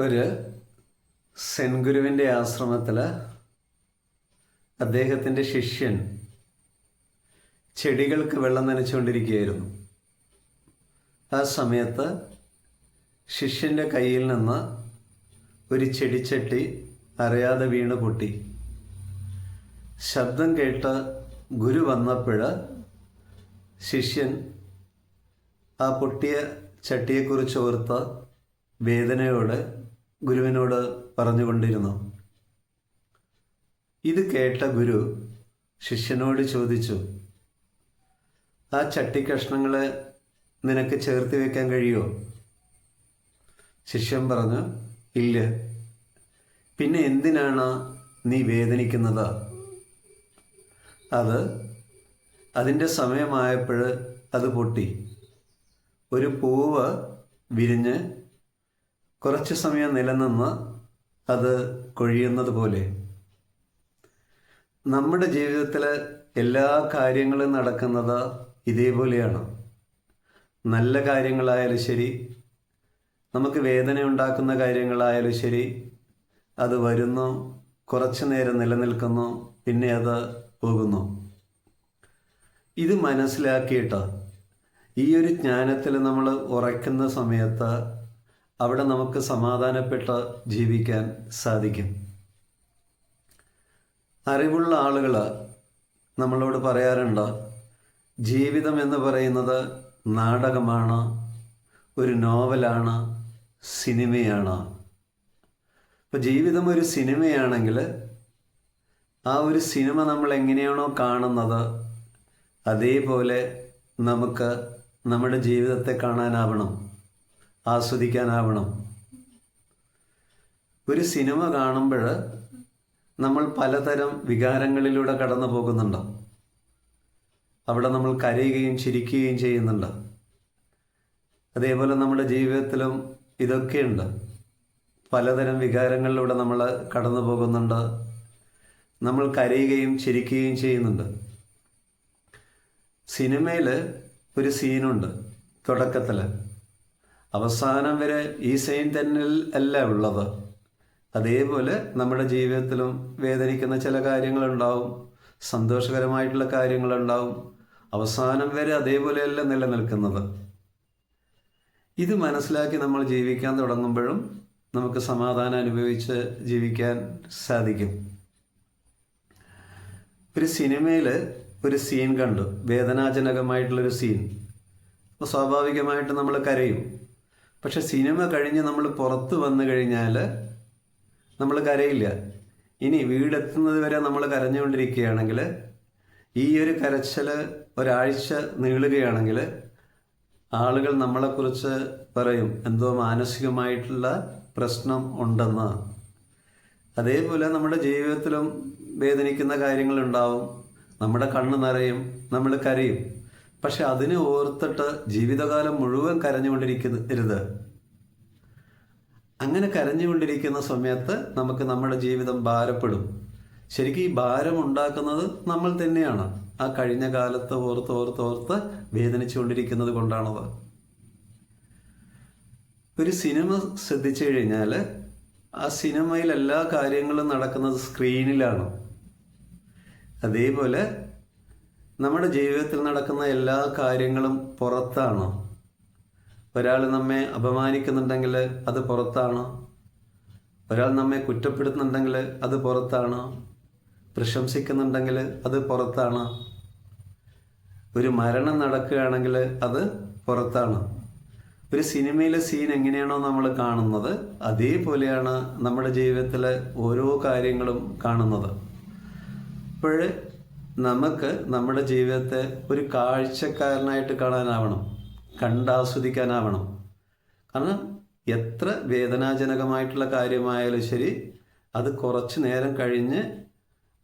ഒരു സെൻ ഗുരുവിൻ്റെ ആശ്രമത്തിൽ അദ്ദേഹത്തിൻ്റെ ശിഷ്യൻ ചെടികൾക്ക് വെള്ളം നനച്ചുകൊണ്ടിരിക്കുകയായിരുന്നു. ആ സമയത്ത് ശിഷ്യൻ്റെ കയ്യിൽ നിന്ന് ഒരു ചെടിച്ചട്ടി അറിയാതെ വീണ് പൊട്ടി. ശബ്ദം കേട്ട് ഗുരു വന്നപ്പോൾ ശിഷ്യൻ ആ പൊട്ടിയ ചട്ടിയെക്കുറിച്ച് ഓർത്ത് വേദനയോട് ഗുരുവിനോട് പറഞ്ഞുകൊണ്ടിരുന്നു. ഇത് കേട്ട ഗുരു ശിഷ്യനോട് ചോദിച്ചു, ആ ചട്ടി കഷ്ണങ്ങളെ നിനക്ക് ചേർത്ത് വയ്ക്കാൻ കഴിയുമോ? ശിഷ്യൻ പറഞ്ഞു, ഇല്ല. പിന്നെ എന്തിനാണ് നീ വേദനിക്കുന്നത്? അതിൻ്റെ സമയമായപ്പോൾ അത് പൊട്ടി. ഒരു പൂവ് വിരിഞ്ഞ് കുറച്ച് സമയം നിലനിന്ന് അത് കൊഴിയുന്നത് പോലെ നമ്മുടെ ജീവിതത്തിൽ എല്ലാ കാര്യങ്ങളും നടക്കുന്നത് ഇതേപോലെയാണ്. നല്ല കാര്യങ്ങളായാലും ശരി, നമുക്ക് വേദന ഉണ്ടാക്കുന്ന കാര്യങ്ങളായാലും ശരി, അത് വരുന്നു, കുറച്ചു നേരം നിലനിൽക്കുന്നു, പിന്നെ അത് പോകുന്നു. ഇത് മനസ്സിലാക്കിയിട്ട് ഈ ഒരു ജ്ഞാനത്തിൽ നമ്മൾ ഉറയ്ക്കുന്ന സമയത്ത് അവിടെ നമുക്ക് സമാധാനപ്പെട്ട് ജീവിക്കാൻ സാധിക്കും. അറിവുള്ള ആളുകൾ നമ്മളോട് പറയാറുണ്ട്, ജീവിതം എന്ന് പറയുന്നത് നാടകമാണ്, ഒരു നോവലാണ്, സിനിമയാണ്. അപ്പോൾ ജീവിതം ഒരു സിനിമയാണെങ്കിൽ ആ ഒരു സിനിമ നമ്മൾ എങ്ങനെയാണോ കാണുന്നത് അതേപോലെ നമുക്ക് നമ്മുടെ ജീവിതത്തെ കാണാനാവണം, ആസ്വദിക്കാനാവണം. ഒരു സിനിമ കാണുമ്പോൾ നമ്മൾ പലതരം വികാരങ്ങളിലൂടെ കടന്നു പോകുന്നുണ്ട്. അവിടെ നമ്മൾ കരയുകയും ചിരിക്കുകയും ചെയ്യുന്നുണ്ട്. അതേപോലെ നമ്മുടെ ജീവിതത്തിലും ഇതൊക്കെയുണ്ട്. പലതരം വികാരങ്ങളിലൂടെ നമ്മൾ കടന്നു പോകുന്നുണ്ട്. നമ്മൾ കരയുകയും ചിരിക്കുകയും ചെയ്യുന്നുണ്ട്. സിനിമയിൽ ഒരു സീനുണ്ട് തുടക്കത്തിൽ, അവസാനം വരെ ഈ സീൻ തന്നെ അല്ല ഉള്ളത്. അതേപോലെ നമ്മുടെ ജീവിതത്തിലും വേദനിക്കുന്ന ചില കാര്യങ്ങളുണ്ടാവും, സന്തോഷകരമായിട്ടുള്ള കാര്യങ്ങളുണ്ടാവും. അവസാനം വരെ അതേപോലെയല്ല നിലനിൽക്കുന്നത്. ഇത് മനസ്സിലാക്കി നമ്മൾ ജീവിക്കാൻ തുടങ്ങുമ്പോഴും നമുക്ക് സമാധാനം അനുഭവിച്ച് ജീവിക്കാൻ സാധിക്കും. ഒരു സിനിമയിൽ ഒരു സീൻ കണ്ടു, വേദനാജനകമായിട്ടുള്ളൊരു സീൻ. അപ്പോൾ സ്വാഭാവികമായിട്ട് നമ്മൾ കരയും. പക്ഷെ സിനിമ കഴിഞ്ഞ് നമ്മൾ പുറത്ത് വന്നു കഴിഞ്ഞാൽ നമ്മൾ കരയില്ല. ഇനി വീടെത്തുന്നത് വരെ നമ്മൾ കരഞ്ഞുകൊണ്ടിരിക്കുകയാണെങ്കിൽ, ഈ ഒരു കരച്ചിൽ ഒരാഴ്ച നീളുകയാണെങ്കിൽ ആളുകൾ നമ്മളെക്കുറിച്ച് പറയും എന്തോ മാനസികമായിട്ടുള്ള പ്രശ്നം ഉണ്ടെന്ന്. അതേപോലെ നമ്മുടെ ജീവിതത്തിലും വേദനിക്കുന്ന കാര്യങ്ങളുണ്ടാവും. നമ്മുടെ കണ്ണ് നിറയും, നമ്മൾ കരയും. പക്ഷെ അതിനെ ഓർത്തിട്ട് ജീവിതകാലം മുഴുവൻ കരഞ്ഞുകൊണ്ടിരിക്കരുത്. അങ്ങനെ കരഞ്ഞുകൊണ്ടിരിക്കുന്ന സമയത്ത് നമുക്ക് നമ്മുടെ ജീവിതം ഭാരപ്പെടും. ശരിക്കും ഈ ഭാരം ഉണ്ടാക്കുന്നത് നമ്മൾ തന്നെയാണ്. ആ കഴിഞ്ഞ കാലത്ത് ഓർത്ത് വേദനിച്ചു കൊണ്ടിരിക്കുന്നത് കൊണ്ടാണത്. ഒരു സിനിമ ശ്രദ്ധിച്ചു കഴിഞ്ഞാൽ ആ സിനിമയിൽ എല്ലാ കാര്യങ്ങളും നടക്കുന്നത് സ്ക്രീനിലാണ്. അതേപോലെ നമ്മുടെ ജീവിതത്തിൽ നടക്കുന്ന എല്ലാ കാര്യങ്ങളും പുറത്താണ്. ഒരാൾ നമ്മെ അപമാനിക്കുന്നുണ്ടെങ്കിൽ അത് പുറത്താണ്. ഒരാൾ നമ്മെ കുറ്റപ്പെടുത്തുന്നുണ്ടെങ്കിൽ അത് പുറത്താണ്. പ്രശംസിക്കുന്നുണ്ടെങ്കിൽ അത് പുറത്താണ്. ഒരു മരണം നടക്കുകയാണെങ്കിൽ അത് പുറത്താണ്. ഒരു സിനിമയിലെ സീൻ എങ്ങനെയാണോ നമ്മൾ കാണുന്നത് അതേപോലെയാണ് നമ്മുടെ ജീവിതത്തിലെ ഓരോ കാര്യങ്ങളും കാണുന്നത്. അപ്പോൾ നമുക്ക് നമ്മുടെ ജീവിതത്തെ ഒരു കാഴ്ചക്കാരനായിട്ട് കാണാനാവണം, കണ്ടാസ്വദിക്കാനാവണം. കാരണം എത്ര വേദനാജനകമായിട്ടുള്ള കാര്യമായാലും ശരി, അത് കുറച്ച് നേരം കഴിഞ്ഞ്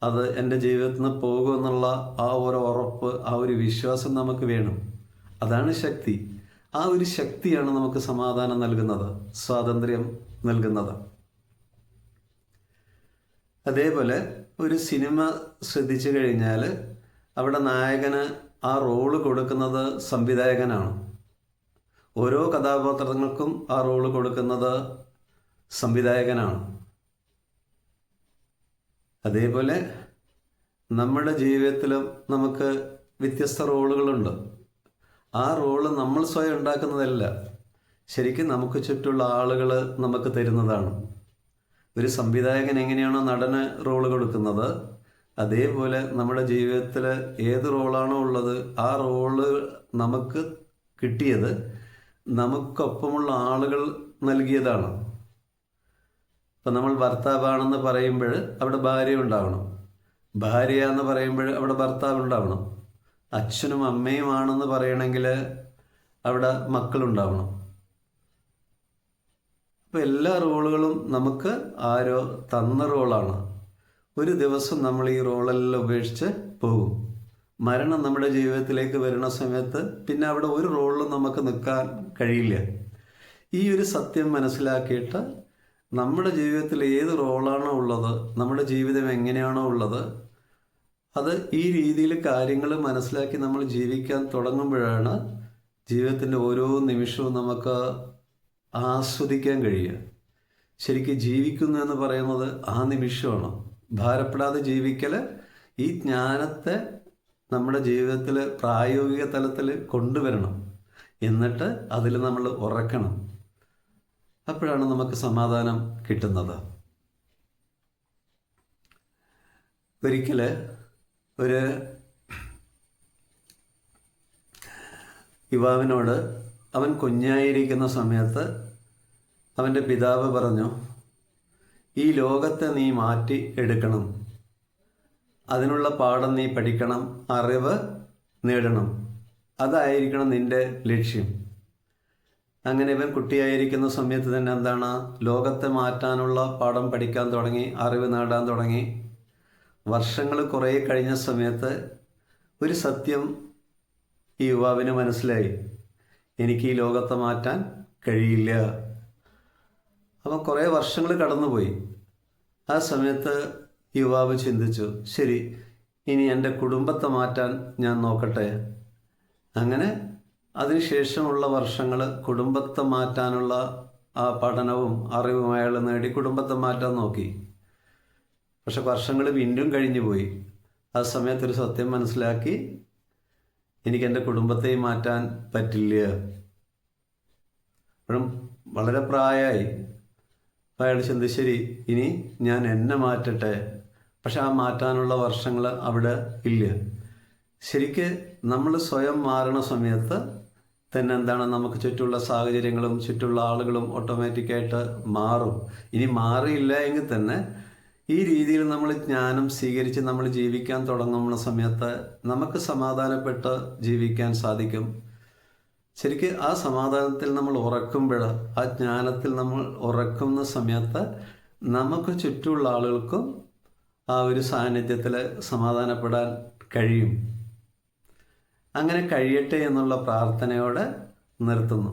അത് എൻ്റെ ജീവിതത്തിൽ നിന്ന് പോകുമെന്നുള്ള ആ ഒരു ഉറപ്പ്, ആ ഒരു വിശ്വാസം നമുക്ക് വേണം. അതാണ് ശക്തി. ആ ഒരു ശക്തിയാണ് നമുക്ക് സമാധാനം നൽകുന്നത്, സ്വാതന്ത്ര്യം നൽകുന്നത്. അതേപോലെ ഒരു സിനിമ ശ്രദ്ധിച്ചു കഴിഞ്ഞാൽ അവിടെ നായകന് ആ റോള് കൊടുക്കുന്നത് സംവിധായകനാണ്. ഓരോ കഥാപാത്രങ്ങൾക്കും ആ റോള് കൊടുക്കുന്നത് സംവിധായകനാണ്. അതേപോലെ നമ്മുടെ ജീവിതത്തിലും നമുക്ക് വ്യത്യസ്ത റോളുകളുണ്ട്. ആ റോള് നമ്മൾ സ്വയം ഉണ്ടാക്കുന്നതല്ല, ശരിക്കും നമുക്ക് ചുറ്റുള്ള ആളുകൾ നമുക്ക് തരുന്നതാണ്. ഒരു സംവിധായകൻ എങ്ങനെയാണോ നടന് റോള് കൊടുക്കുന്നത്, അതേപോലെ നമ്മുടെ ജീവിതത്തിൽ ഏത് റോളാണോ ഉള്ളത് ആ റോള് നമുക്ക് കിട്ടിയത് നമുക്കൊപ്പമുള്ള ആളുകൾ നൽകിയതാണ്. ഇപ്പം നമ്മൾ ഭർത്താവാണെന്ന് പറയുമ്പോൾ അവിടെ ഭാര്യ ഉണ്ടാവണം, ഭാര്യ എന്ന് പറയുമ്പോൾ അവിടെ ഭർത്താവ് ഉണ്ടാവണം, അച്ഛനും അമ്മയുമാണെന്ന് പറയണമെങ്കിൽ അവിടെ മക്കളുണ്ടാവണം. അപ്പോൾ എല്ലാ റോളുകളും നമുക്ക് ആരോ തന്ന റോളാണ്. ഒരു ദിവസം നമ്മൾ ഈ റോളെല്ലാം ഉപേക്ഷിച്ച് പോകും. മരണം നമ്മുടെ ജീവിതത്തിലേക്ക് വരുന്ന സമയത്ത് പിന്നെ അവിടെ ഒരു റോളിലും നമുക്ക് നിൽക്കാൻ കഴിയില്ല. ഈ ഒരു സത്യം മനസ്സിലാക്കിയിട്ട് നമ്മുടെ ജീവിതത്തിൽ ഏത് റോളാണോ ഉള്ളത്, നമ്മുടെ ജീവിതം എങ്ങനെയാണോ ഉള്ളത്, അത് ഈ രീതിയിൽ കാര്യങ്ങൾ മനസ്സിലാക്കി നമ്മൾ ജീവിക്കാൻ തുടങ്ങുമ്പോഴാണ് ജീവിതത്തിൻ്റെ ഓരോ നിമിഷവും നമുക്ക് ആസ്വദിക്കാൻ കഴിയുക. ശരിക്കും ജീവിക്കുന്നു എന്ന് പറയുന്നത് ആ നിമിഷമാണ്. ഭാരപ്പെടാതെ ജീവിക്കൽ ഈ ജ്ഞാനത്തെ നമ്മുടെ ജീവിതത്തിൽ പ്രായോഗിക തലത്തിൽ കൊണ്ടുവരണം. എന്നിട്ട് അതിൽ നമ്മൾ ഉറക്കണം. അപ്പോഴാണ് നമുക്ക് സമാധാനം കിട്ടുന്നത്. ഒരിക്കൽ ഒരു യുവാവിനോട് അവൻ കുഞ്ഞായിരിക്കുന്ന സമയത്ത് അവൻ്റെ പിതാവ് പറഞ്ഞു, ഈ ലോകത്തെ നീ മാറ്റി എടുക്കണം, അതിനുള്ള പാഠം നീ പഠിക്കണം, അറിവ് നേടണം, അതായിരിക്കണം നിൻ്റെ ലക്ഷ്യം. അങ്ങനെ ഇവൻ കുട്ടിയായിരിക്കുന്ന സമയത്ത് തന്നെ എന്താണ്, ലോകത്തെ മാറ്റാനുള്ള പാഠം പഠിക്കാൻ തുടങ്ങി, അറിവ് നേടാൻ തുടങ്ങി. വർഷങ്ങൾ കുറേ കഴിഞ്ഞ സമയത്ത് ഒരു സത്യം ഈ യുവാവിന് മനസ്സിലായി, എനിക്ക് ഈ ലോകത്തെ മാറ്റാൻ കഴിയില്ല. അപ്പം കുറേ വർഷങ്ങൾ കടന്നുപോയി. ആ സമയത്ത് യുവാവ് ചിന്തിച്ചു, ശരി, ഇനി എൻ്റെ കുടുംബത്തെ മാറ്റാൻ ഞാൻ നോക്കട്ടെ. അങ്ങനെ അതിനുശേഷമുള്ള വർഷങ്ങൾ കുടുംബത്തെ മാറ്റാനുള്ള ആ പഠനവും അറിവും അയാൾ നേടി കുടുംബത്തെ മാറ്റാൻ നോക്കി. പക്ഷെ വർഷങ്ങൾ വീണ്ടും കഴിഞ്ഞു പോയി. ആ സമയത്തൊരു സത്യം മനസ്സിലാക്കി, എനിക്കെൻ്റെ കുടുംബത്തെയും മാറ്റാൻ പറ്റില്ല. അപ്പോഴും വളരെ പ്രായമായി. അയാൾ ചിന്തിച്ചു, ശരി, ഇനി ഞാൻ എന്നെ മാറ്റട്ടെ. പക്ഷെ ആ മാറ്റാനുള്ള വർഷങ്ങൾ അവിടെ ഇല്ല. ശരിക്ക് നമ്മൾ സ്വയം മാറണ സമയത്ത് തന്നെ എന്താണ്, നമുക്ക് ചുറ്റുള്ള സാഹചര്യങ്ങളും ചുറ്റുള്ള ആളുകളും ഓട്ടോമാറ്റിക്കായിട്ട് മാറും. ഇനി മാറിയില്ല എങ്കിൽ തന്നെ ഈ രീതിയിൽ നമ്മൾ ജ്ഞാനം സ്വീകരിച്ച് നമ്മൾ ജീവിക്കാൻ തുടങ്ങുന്ന സമയത്ത് നമുക്ക് സമാധാനപ്പെട്ട് ജീവിക്കാൻ സാധിക്കും. ശരിക്ക് ആ സമാധാനത്തിൽ നമ്മൾ ഉറക്കുമ്പോൾ, ആ ജ്ഞാനത്തിൽ നമ്മൾ ഉറക്കുന്ന സമയത്ത് നമുക്ക് ചുറ്റുമുള്ള ആളുകൾക്കും ആ ഒരു സാന്നിധ്യത്തിൽ സമാധാനപ്പെടാൻ കഴിയും. അങ്ങനെ കഴിയട്ടെ എന്നുള്ള പ്രാർത്ഥനയോടെ നിർത്തുന്നു.